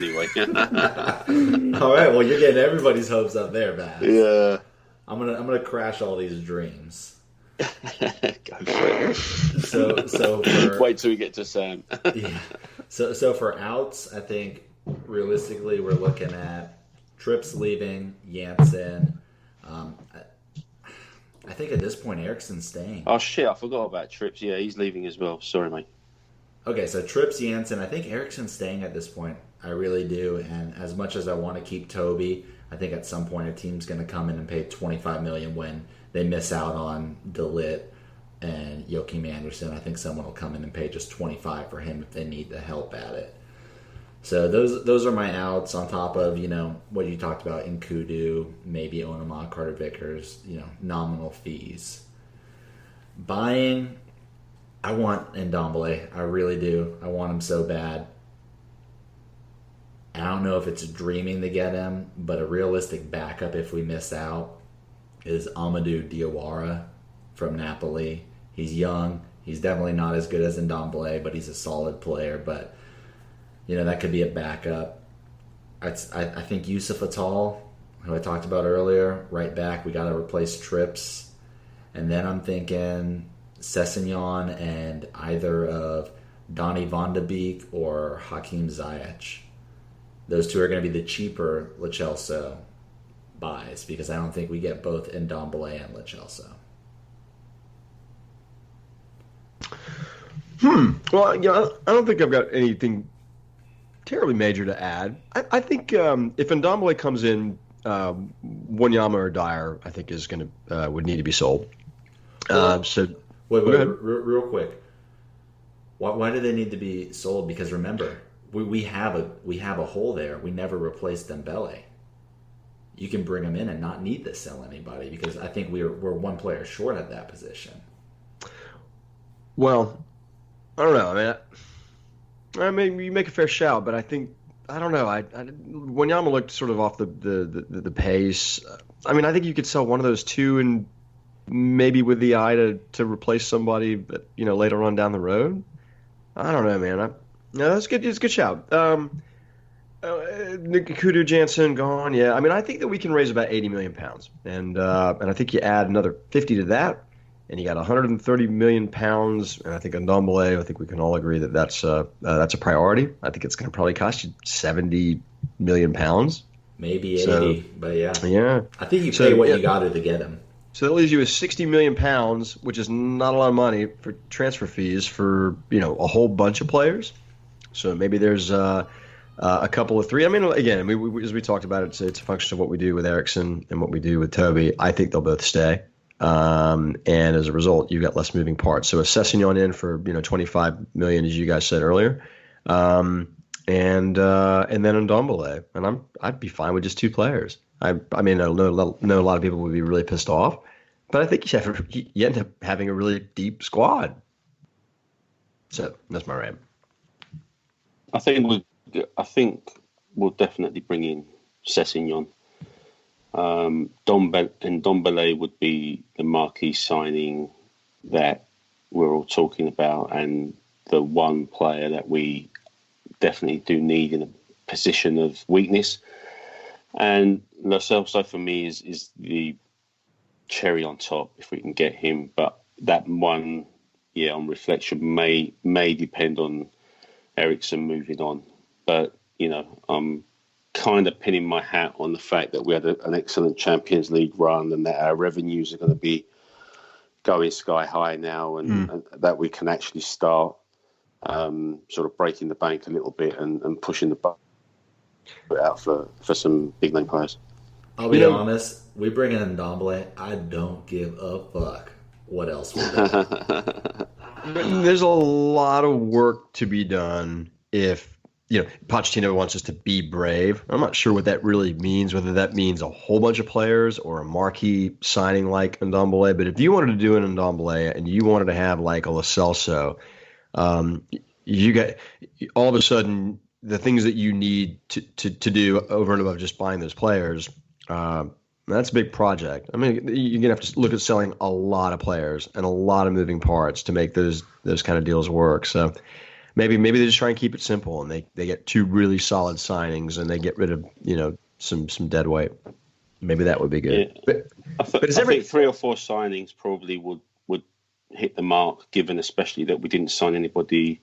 anyway. All right, well, you're getting everybody's hopes up there, Bass. Yeah. I'm gonna crash all these dreams. Go for So it. for Wait till we get to Sam. yeah, so for outs, I think realistically we're looking at Trips leaving, Jansen. I think at this point Ericsson's staying. Oh shit, I forgot about Trips. Yeah, he's leaving as well. Sorry, mate. Okay, so Trips, Jansen. I think Ericsson's staying at this point. I really do. And as much as I want to keep Toby, I think at some point a team's going to come in and pay 25 million when they miss out on Delit and Joachim Anderson. I think someone will come in and pay just 25 for him if they need the help at it. So those are my outs on top of, what you talked about in Kudu, maybe Onama, Carter Vickers, nominal fees. Buying, I want Ndombele. I really do. I want him so bad. I don't know if it's dreaming to get him, but a realistic backup if we miss out is Amadou Diawara from Napoli. He's young. He's definitely not as good as Ndombele, but he's a solid player. But, that could be a backup. I think Yusuf Atal, who I talked about earlier, right back, we got to replace Trips. And then I'm thinking Sessegnon and either of Donny van de Beek or Hakim Ziyech. Those two are going to be the cheaper Lo Celso buys because I don't think we get both Ndombele and Lo Celso. Well, I don't think I've got anything terribly major to add. I think if Ndombele comes in, Wanyama or Dyer, I think is going to would need to be sold. So wait, go ahead. real quick. Why do they need to be sold? Because remember, we have a hole there. We never replaced Dembele. You can bring him in and not need to sell anybody because I think we're one player short at that position. Well, I don't know. I mean, you make a fair shout, but I don't know. Wanyama looked sort of off the pace. I mean, I think you could sell one of those two and maybe with the eye to replace somebody, later on down the road. I don't know, man. No, that's good. It's a good shout. Kudu Jansen gone. Yeah, I mean, I think that we can raise about 80 million pounds, and I think you add another 50 to that, and you got 130 million pounds. And I think Ndombele, I think we can all agree that that's a priority. I think it's going to probably cost you 70 million pounds, maybe 80, but yeah. I think you pay what you got to get him. So that leaves you with 60 million pounds, which is not a lot of money for transfer fees for a whole bunch of players. So maybe there's a couple of three. I mean, again, as we talked about, it's a function of what we do with Ericsson and what we do with Toby. I think they'll both stay, and as a result, you've got less moving parts. So a Sessegnon in for 25 million, as you guys said earlier, and then Ndombele, and I'd be fine with just two players. I mean, I know a lot of people would be really pissed off, but I think you end up having a really deep squad. So that's my rant. I think we'll definitely bring in Sessegnon. Dombele would be the marquee signing that we're all talking about, and the one player that we definitely do need in a position of weakness. And Lo Celso for me is the cherry on top if we can get him. But that one, on reflection, may depend on Ericsson moving on. But I'm kind of pinning my hat on the fact that we had an excellent Champions League run and that our revenues are going to be going sky high now, and that we can actually start sort of breaking the bank a little bit and pushing the button out for some big name players. I'll be honest, we bring in Ndombele, I don't give a fuck what else we do. There's a lot of work to be done if Pochettino wants us to be brave. I'm not sure what that really means, whether that means a whole bunch of players or a marquee signing like Ndombele. But if you wanted to do an Ndombele and you wanted to have like a Lo Celso, you got all of a sudden the things that you need to do over and above just buying those players. That's a big project. I mean, you're gonna have to look at selling a lot of players and a lot of moving parts to make those kind of deals work. So maybe they just try and keep it simple, and they get two really solid signings, and they get rid of some dead weight. Maybe that would be good. Yeah. I think 3 or 4 signings probably would hit the mark, given especially that we didn't sign anybody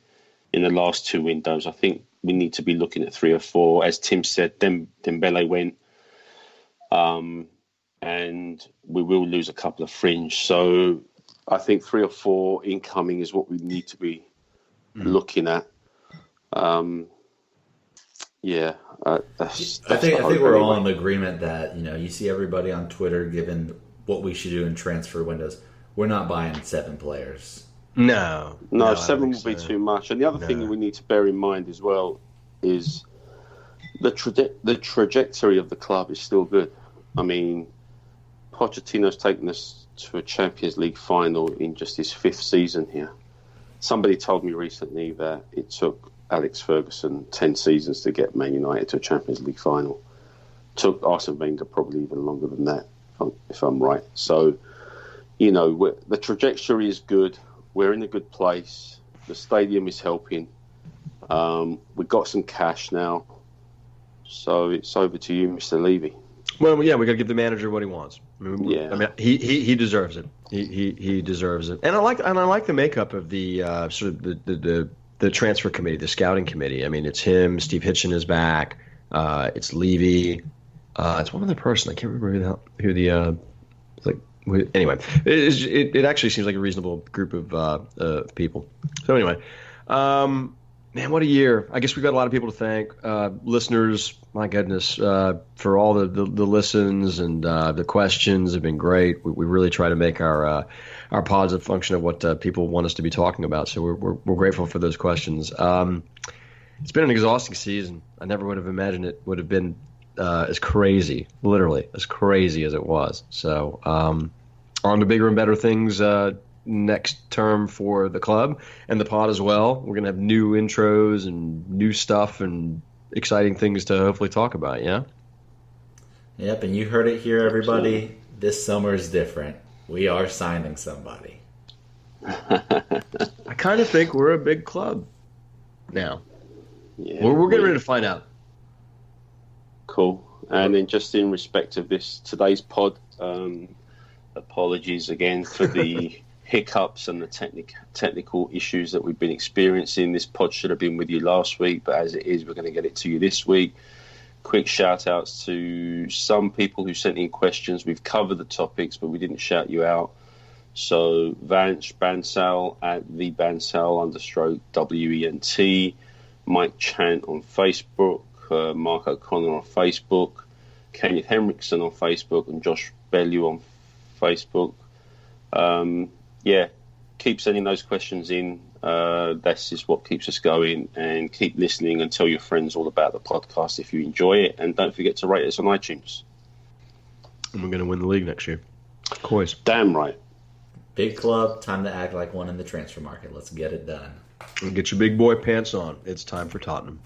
in the last 2 windows. I think we need to be looking at 3 or 4. As Tim said, Dembele went, and we will lose a couple of fringe. So I think 3 or 4 incoming is what we need to be looking at. That's I think we're all in agreement that you see everybody on Twitter giving what we should do in transfer windows. We're not buying 7 players. No, 7 will be too much. And the other thing we need to bear in mind as well is the trajectory of the club is still good. I mean, Pochettino's taken us to a Champions League final in just his 5th season here. Somebody told me recently that it took Alex Ferguson 10 seasons to get Man United to a Champions League final. Took Arsene Wenger probably even longer than that, if I'm right. So, the trajectory is good. We're in a good place. The stadium is helping. We've got some cash now. So it's over to you, Mr. Levy. Well, yeah, we got to give the manager what he wants. I mean, he deserves it. He deserves it. And I like the makeup of the sort of the transfer committee, the scouting committee. I mean, it's him. Steve Hitchen is back. It's Levy. It's one other person. I can't remember who the anyway, it actually seems like a reasonable group of people. So anyway, man, what a year! I guess we've got a lot of people to thank. Listeners, my goodness, for all the listens and the questions have been great. We really try to make our pods a function of what people want us to be talking about. So we're grateful for those questions. It's been an exhausting season. I never would have imagined it would have been as crazy, literally as crazy as it was. So on to bigger and better things next term for the club and the pod as well. We're going to have new intros and new stuff and exciting things to hopefully talk about, yeah? Yep, and you heard it here, everybody. This summer is different. We are signing somebody. I kind of think we're a big club now. Yeah, we're getting ready to find out. Cool. And then just in respect of today's pod, apologies again for the hiccups and the technical issues that we've been experiencing. This pod should have been with you last week, but as it is, we're going to get it to you this week. Quick shout outs to some people who sent in questions. We've covered the topics, but we didn't shout you out. So Vance Bansal at the Bansal _WENT, Mike Chant on Facebook, Mark O'Connor on Facebook, Kenneth Henriksen on Facebook, and Josh Bellew on Facebook. Keep sending those questions in. This is what keeps us going, and keep listening and tell your friends all about the podcast if you enjoy it, and don't forget to rate us on iTunes. And we're going to win the league next year. COYS. Damn right. Big club, time to act like one in the transfer market. Let's get it done. And get your big boy pants on. It's time for Tottenham.